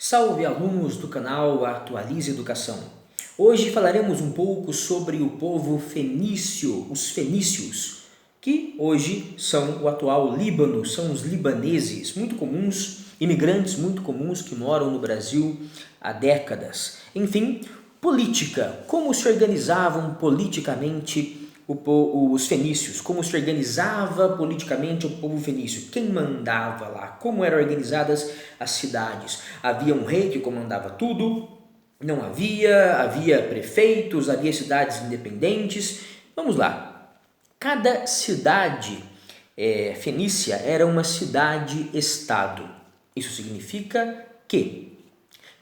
Salve alunos do canal Atualize Educação! Hoje falaremos um pouco sobre o povo fenício, os fenícios, que hoje são o atual Líbano, são os libaneses, muito comuns, imigrantes muito comuns que moram no Brasil há décadas. Enfim, política, como se organizavam politicamente os fenícios, como se organizava politicamente o povo fenício, quem mandava lá, como eram organizadas as cidades. Havia um rei que comandava tudo? Não havia, havia prefeitos, havia cidades independentes. Vamos lá, cada cidade fenícia era uma cidade-estado. Isso significa que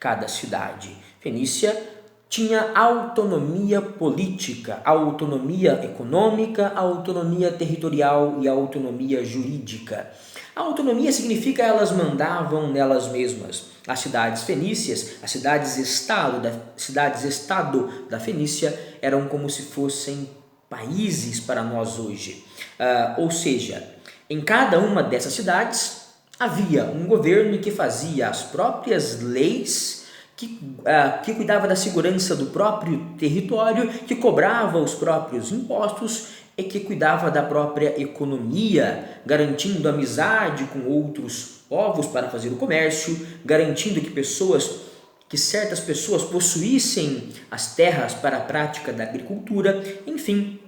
cada cidade fenícia tinha autonomia política, autonomia econômica, autonomia territorial e autonomia jurídica. A autonomia significa elas mandavam nelas mesmas. As cidades fenícias, as cidades-estado da Fenícia eram como se fossem países para nós hoje. Ou seja, em cada uma dessas cidades havia um governo que fazia as próprias leis, que cuidava da segurança do próprio território, que cobrava os próprios impostos e que cuidava da própria economia, garantindo amizade com outros povos para fazer o comércio, garantindo que certas pessoas possuíssem as terras para a prática da agricultura. Enfim,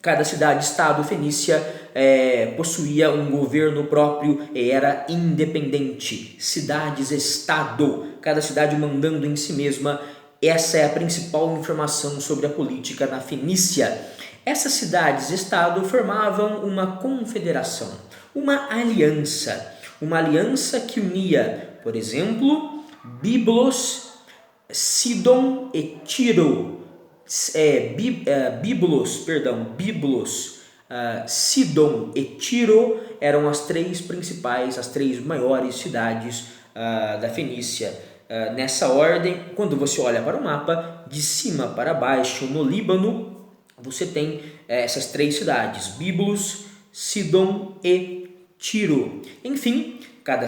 cada cidade-estado fenícia possuía um governo próprio e era independente. Cidades-estado, cada cidade mandando em si mesma. Essa é a principal informação sobre a política na Fenícia. Essas cidades-estado formavam uma confederação, uma aliança que unia, por exemplo, Biblos, Sidon e Tiro. Biblos, Sidon e Tiro eram as três maiores cidades da Fenícia. Nessa ordem, quando você olha para o mapa, de cima para baixo, no Líbano, você tem essas três cidades, Biblos, Sidon e Tiro. Enfim, cada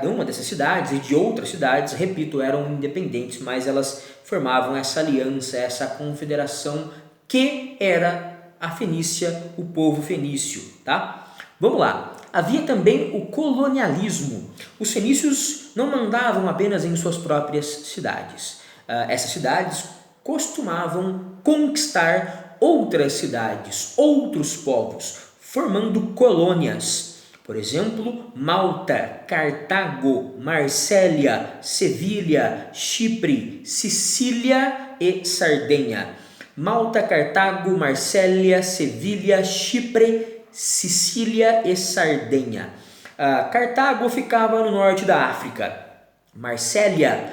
uma dessas cidades e de outras cidades, repito, eram independentes, mas elas formavam essa aliança, essa confederação que era a Fenícia, o povo fenício, tá? Vamos lá. Havia também o colonialismo. Os fenícios não mandavam apenas em suas próprias cidades. Essas cidades costumavam conquistar outras cidades, outros povos, formando colônias. Por exemplo, Malta, Cartago, Marsella, Sevilha, Chipre, Sicília e Sardenha. Malta, Cartago, Marsella, Sevilha, Chipre, Sicília e Sardenha. Cartago ficava no norte da África. Marsella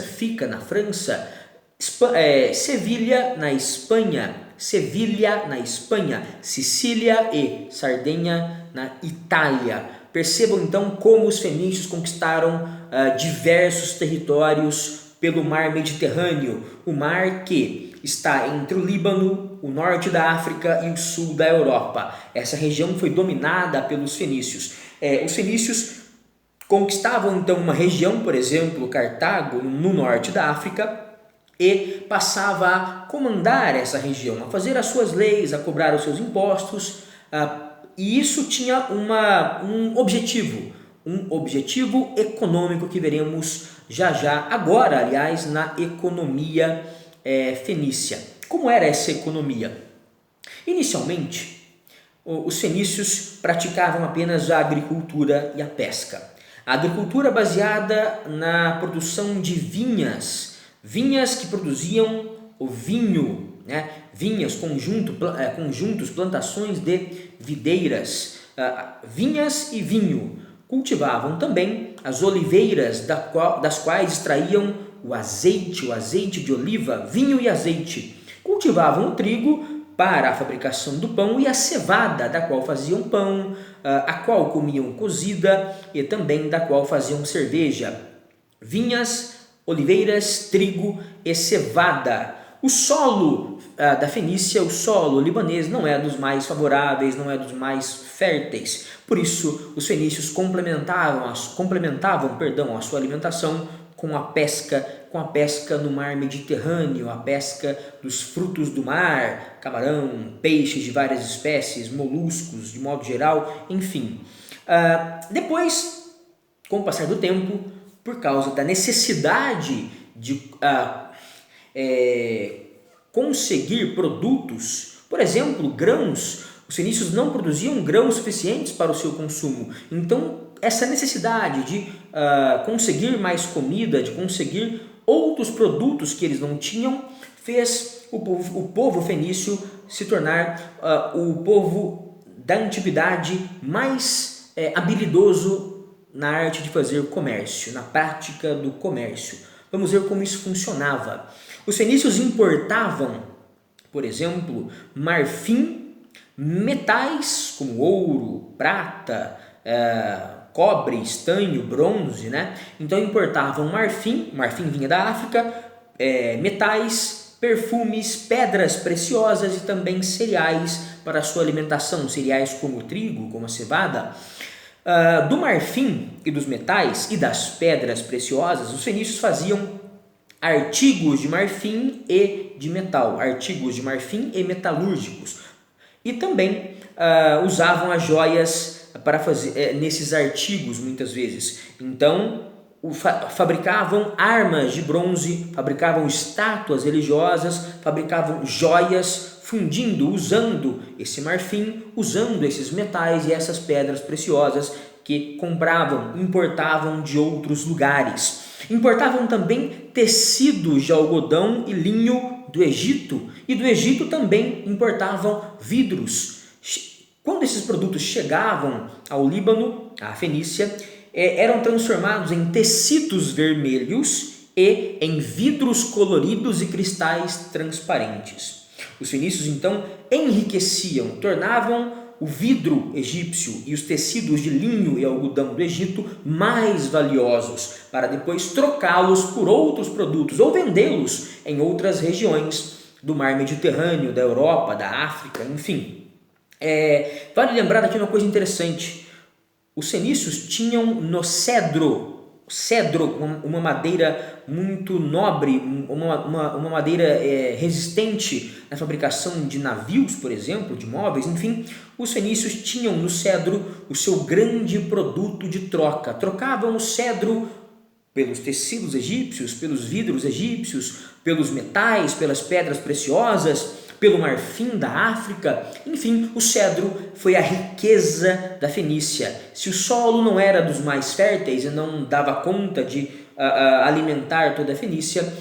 fica na França. Sevilha na Espanha. Sicília e Sardenha na Itália. Percebam então como os fenícios conquistaram diversos territórios pelo mar Mediterrâneo, o mar que está entre o Líbano, o norte da África e o sul da Europa. Essa região foi dominada pelos fenícios. Os fenícios conquistavam então uma região, por exemplo, Cartago, no norte da África, e passava a comandar essa região, a fazer as suas leis, a cobrar os seus impostos, e isso tinha um objetivo econômico que veremos já agora, aliás, na economia fenícia. Como era essa economia? Inicialmente, os fenícios praticavam apenas a agricultura e a pesca. A agricultura baseada na produção de vinhas que produziam o vinho, né? Vinhas, conjuntos, plantações de videiras, vinhas e vinho. Cultivavam também as oliveiras, das quais extraíam o azeite de oliva, vinho e azeite. Cultivavam o trigo para a fabricação do pão e a cevada, da qual faziam pão, a qual comiam cozida e também da qual faziam cerveja. Vinhas, oliveiras, trigo e cevada. O solo da Fenícia, o solo libanês, não é dos mais favoráveis, não é dos mais férteis. Por isso, os fenícios complementavam a sua alimentação com a pesca no mar Mediterrâneo, a pesca dos frutos do mar, camarão, peixes de várias espécies, moluscos de modo geral, enfim. Depois, com o passar do tempo, por causa da necessidade de conseguir produtos, por exemplo, grãos, os fenícios não produziam grãos suficientes para o seu consumo. Então, essa necessidade de conseguir mais comida, de conseguir outros produtos que eles não tinham, fez o povo fenício se tornar o povo da antiguidade mais habilidoso na arte de fazer comércio, na prática do comércio. Vamos ver como isso funcionava. Os fenícios importavam, por exemplo, marfim, metais como ouro, prata, cobre, estanho, bronze, né? Então importavam marfim vinha da África, metais, perfumes, pedras preciosas e também cereais para a sua alimentação, cereais como o trigo, como a cevada. Do marfim e dos metais e das pedras preciosas, os fenícios faziam artigos de marfim e de metal, artigos de marfim e metalúrgicos. E também usavam as joias para fazer nesses artigos muitas vezes. Então, fabricavam armas de bronze, fabricavam estátuas religiosas, fabricavam joias, fundindo, usando esse marfim, usando esses metais e essas pedras preciosas que compravam, importavam de outros lugares. Importavam também tecidos de algodão e linho do Egito, e do Egito também importavam vidros. Quando esses produtos chegavam ao Líbano, à Fenícia, eram transformados em tecidos vermelhos e em vidros coloridos e cristais transparentes. Os fenícios então enriqueciam, tornavam o vidro egípcio e os tecidos de linho e algodão do Egito mais valiosos, para depois trocá-los por outros produtos ou vendê-los em outras regiões do mar Mediterrâneo, da Europa, da África, enfim. Vale lembrar aqui uma coisa interessante. Os fenícios tinham no cedro, uma madeira muito nobre, uma madeira resistente na fabricação de navios, por exemplo, de móveis, enfim. Os fenícios tinham no cedro o seu grande produto de troca. Trocavam o cedro pelos tecidos egípcios, pelos vidros egípcios, pelos metais, pelas pedras preciosas, pelo marfim da África. Enfim, o cedro foi a riqueza da Fenícia. Se o solo não era dos mais férteis e não dava conta de alimentar toda a Fenícia,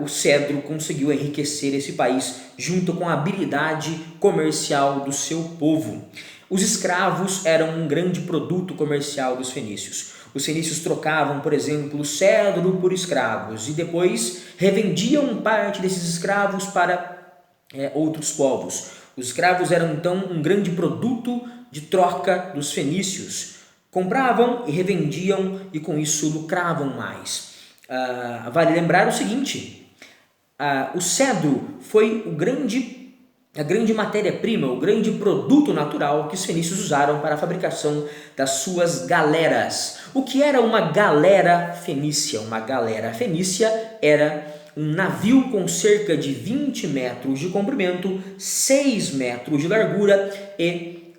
o cedro conseguiu enriquecer esse país junto com a habilidade comercial do seu povo. Os escravos eram um grande produto comercial dos fenícios. Os fenícios trocavam, por exemplo, cedro por escravos e depois revendiam parte desses escravos para outros povos. Os escravos eram então um grande produto de troca dos fenícios. Compravam e revendiam e com isso lucravam mais. Vale lembrar o seguinte, o cedro foi a grande matéria-prima, o grande produto natural que os fenícios usaram para a fabricação das suas galeras. O que era uma galera fenícia? Uma galera fenícia era um navio com cerca de 20 metros de comprimento, 6 metros de largura e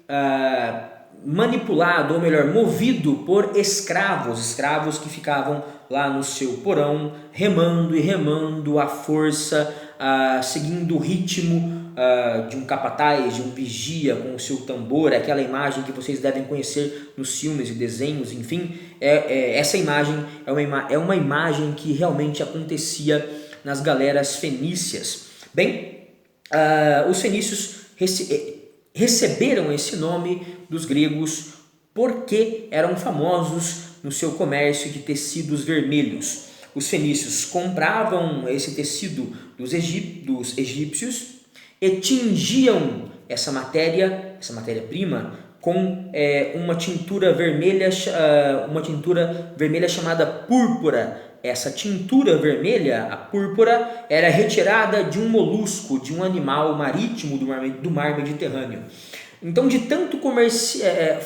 manipulado, ou melhor, movido por escravos que ficavam lá no seu porão, remando e remando à força, seguindo o ritmo de um capataz, de um vigia com o seu tambor, aquela imagem que vocês devem conhecer nos filmes e desenhos, enfim, essa imagem é uma imagem que realmente acontecia nas galeras fenícias. Bem, os fenícios receberam esse nome dos gregos porque eram famosos no seu comércio de tecidos vermelhos. Os fenícios compravam esse tecido dos egípcios e tingiam essa matéria-prima com uma tintura vermelha chamada púrpura. Essa tintura vermelha, a púrpura, era retirada de um molusco, de um animal marítimo do mar Mediterrâneo. Então, de tanto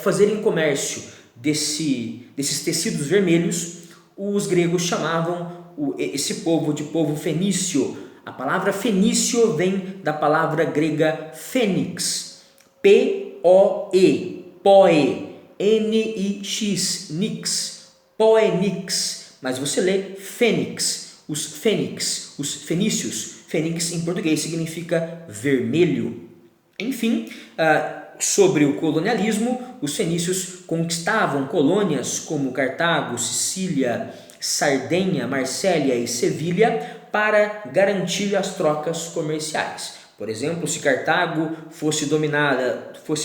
fazerem comércio desses tecidos vermelhos, os gregos chamavam esse povo de povo fenício. A palavra fenício vem da palavra grega fênix, P-O-E, poe, N-I-X, nix, poenix. Mas você lê fênix, os fenícios. Fênix em português significa vermelho. Enfim, sobre o colonialismo, os fenícios conquistavam colônias como Cartago, Sicília, Sardenha, Marsella e Sevilha para garantir as trocas comerciais. Por exemplo, se Cartago fosse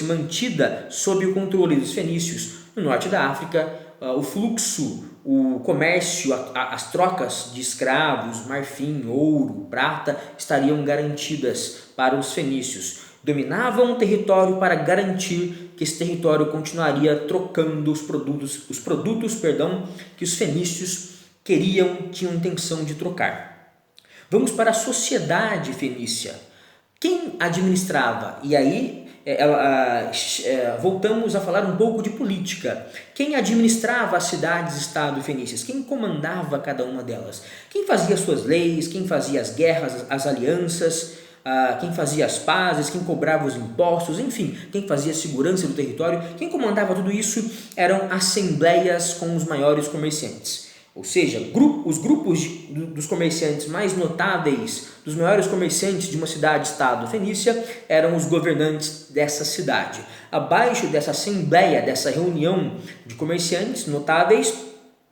mantida sob o controle dos fenícios no norte da África, o fluxo, o comércio, as trocas de escravos, marfim, ouro, prata estariam garantidas para os fenícios. Dominavam o território para garantir que esse território continuaria trocando os produtos que os fenícios tinham intenção de trocar. Vamos para a sociedade fenícia. Quem administrava? E aí voltamos a falar um pouco de política. Quem administrava as cidades-estado fenícias? Quem comandava cada uma delas? Quem fazia suas leis? Quem fazia as guerras, as alianças? Quem fazia as pazes? Quem cobrava os impostos? Enfim, quem fazia a segurança do território? Quem comandava tudo isso eram assembleias com os maiores comerciantes. Ou seja, os grupos dos comerciantes mais notáveis, dos maiores comerciantes de uma cidade-estado fenícia, eram os governantes dessa cidade. Abaixo dessa assembleia, dessa reunião de comerciantes notáveis,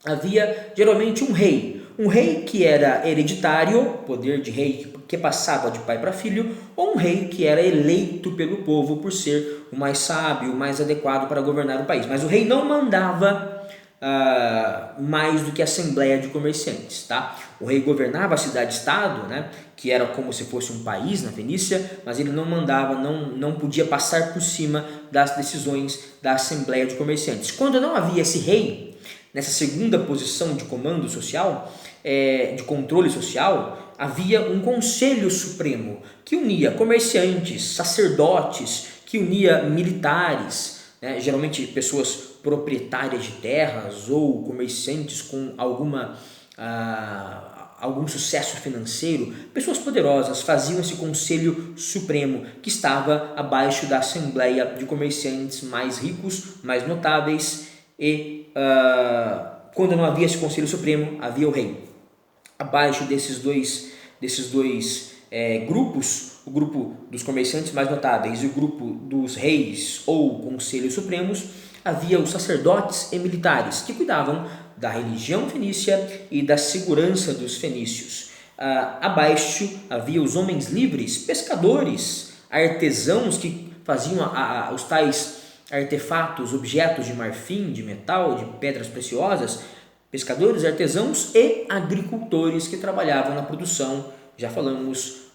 havia geralmente um rei que era hereditário, poder de rei que passava de pai para filho, ou um rei que era eleito pelo povo por ser o mais sábio, o mais adequado para governar o país. Mas o rei não mandava mais do que a assembleia de comerciantes, tá? O rei governava a cidade-estado, né, que era como se fosse um país na Fenícia, mas ele não mandava, não podia passar por cima das decisões da assembleia de comerciantes. Quando não havia esse rei, nessa segunda posição de comando social, de controle social, havia um conselho supremo que unia comerciantes, sacerdotes, que unia militares, né, geralmente pessoas proprietárias de terras ou comerciantes com algum sucesso financeiro, pessoas poderosas faziam esse conselho supremo que estava abaixo da assembleia de comerciantes mais ricos, mais notáveis e quando não havia esse conselho supremo, havia o rei. Abaixo desses dois grupos, o grupo dos comerciantes mais notáveis e o grupo dos reis ou conselhos supremos, havia os sacerdotes e militares que cuidavam da religião fenícia e da segurança dos fenícios. Abaixo havia os homens livres, pescadores, artesãos que faziam os tais artefatos, objetos de marfim, de metal, de pedras preciosas, pescadores, artesãos e agricultores que trabalhavam na produção, já falamos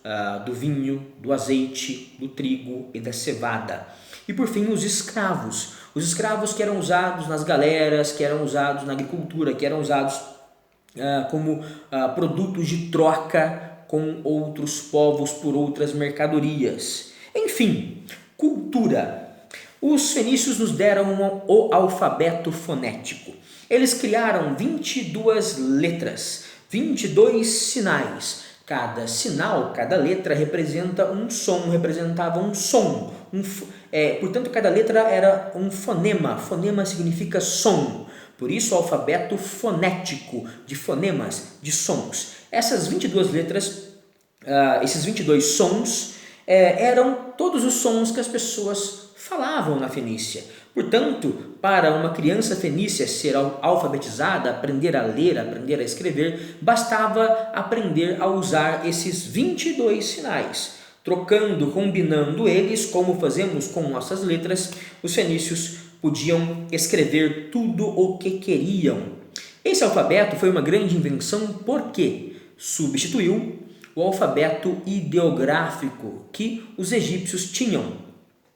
do vinho, do azeite, do trigo e da cevada. E por fim os escravos que eram usados nas galeras, que eram usados na agricultura, que eram usados como produtos de troca com outros povos por outras mercadorias. Enfim, cultura. Os fenícios nos deram o alfabeto fonético. Eles criaram 22 letras, 22 sinais. Cada sinal, cada letra representava um som. Portanto, cada letra era um fonema. Fonema significa som. Por isso, o alfabeto fonético, de fonemas, de sons. Essas 22 letras, esses 22 sons, eram todos os sons que as pessoas falavam na Fenícia. Portanto, para uma criança fenícia ser alfabetizada, aprender a ler, aprender a escrever, bastava aprender a usar esses 22 sinais. Trocando, combinando eles, como fazemos com nossas letras, os fenícios podiam escrever tudo o que queriam. Esse alfabeto foi uma grande invenção porque substituiu o alfabeto ideográfico que os egípcios tinham.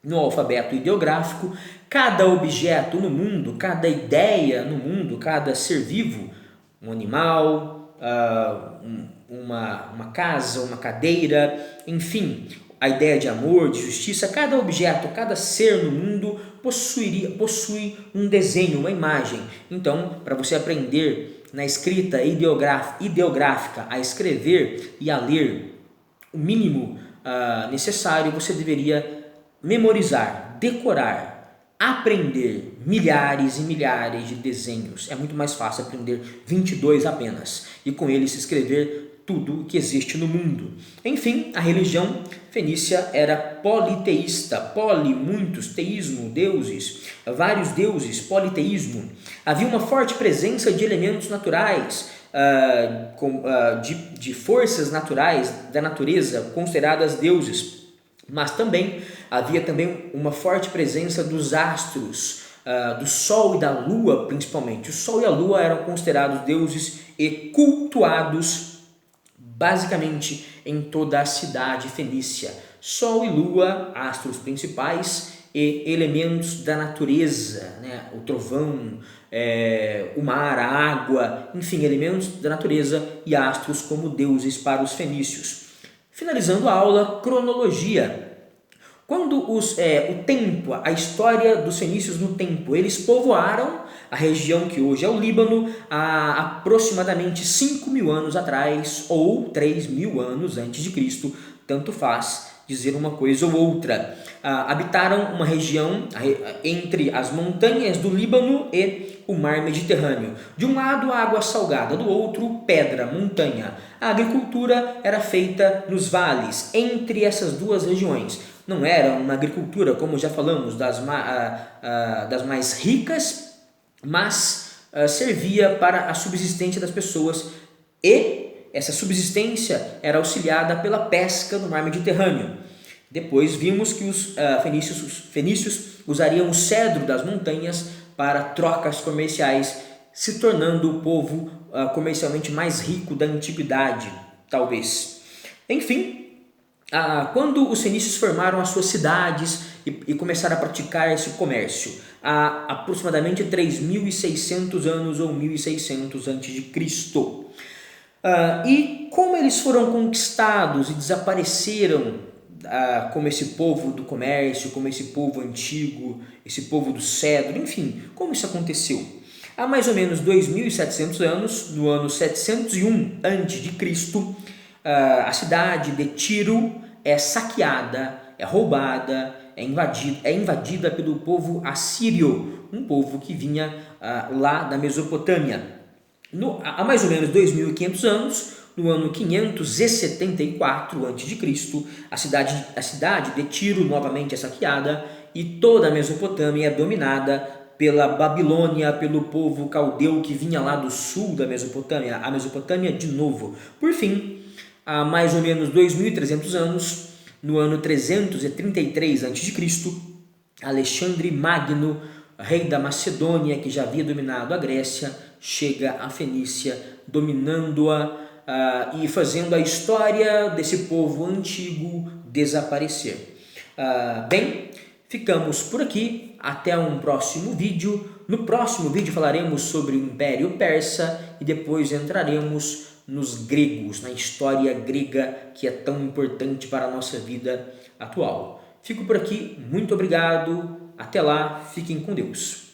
no alfabeto ideográfico, cada objeto no mundo, cada ideia no mundo, cada ser vivo, um animal, uma casa, uma cadeira, enfim, a ideia de amor, de justiça, cada objeto, cada ser no mundo possui um desenho, uma imagem. Então, para você aprender na escrita ideográfica a escrever e a ler o mínimo necessário, você deveria memorizar, decorar, aprender milhares e milhares de desenhos. É muito mais fácil aprender 22 apenas e com eles escrever tudo o que existe no mundo. Enfim, a religião fenícia era politeísta, muitos, teísmo, deuses, vários deuses, politeísmo. Havia uma forte presença de elementos naturais, de forças naturais da natureza consideradas deuses, mas também havia uma forte presença dos astros, do Sol e da Lua principalmente. O Sol e a Lua eram considerados deuses e cultuados basicamente em toda a cidade fenícia. Sol e Lua, astros principais e elementos da natureza, né? O trovão, o mar, a água, enfim, elementos da natureza e astros como deuses para os fenícios. Finalizando a aula, cronologia. Quando o tempo, a história dos fenícios no tempo, eles povoaram a região que hoje é o Líbano há aproximadamente 5.000 anos atrás ou 3.000 anos antes de Cristo, tanto faz dizer uma coisa ou outra. Habitaram uma região entre as montanhas do Líbano e o mar Mediterrâneo. De um lado, água salgada, do outro, pedra, montanha. A agricultura era feita nos vales, entre essas duas regiões. Não era uma agricultura, como já falamos, das mais ricas, mas servia para a subsistência das pessoas e essa subsistência era auxiliada pela pesca no mar Mediterrâneo. Depois vimos que os fenícios usariam o cedro das montanhas para trocas comerciais, se tornando o povo comercialmente mais rico da antiguidade, talvez. Enfim, quando os fenícios formaram as suas cidades e começaram a praticar esse comércio, há aproximadamente 3.600 anos ou 1.600 a.C. E como eles foram conquistados e desapareceram como esse povo do comércio, como esse povo antigo, esse povo do cedro, enfim, como isso aconteceu? Há mais ou menos 2.700 anos, no ano 701 a.C., a cidade de Tiro é saqueada, é roubada, é invadida pelo povo assírio, um povo que vinha lá da Mesopotâmia. Há mais ou menos 2.500 anos, no ano 574 a.C., a cidade de Tiro novamente é saqueada e toda a Mesopotâmia é dominada pela Babilônia, pelo povo caldeu que vinha lá do sul da Mesopotâmia, a Mesopotâmia de novo. Por fim, há mais ou menos 2.300 anos, no ano 333 a.C., Alexandre Magno, rei da Macedônia, que já havia dominado a Grécia, chega à Fenícia, dominando-a e fazendo a história desse povo antigo desaparecer. Bem, ficamos por aqui, até um próximo vídeo. No próximo vídeo falaremos sobre o Império Persa e depois entraremos nos gregos, na história grega que é tão importante para a nossa vida atual. Fico por aqui, muito obrigado, até lá, fiquem com Deus.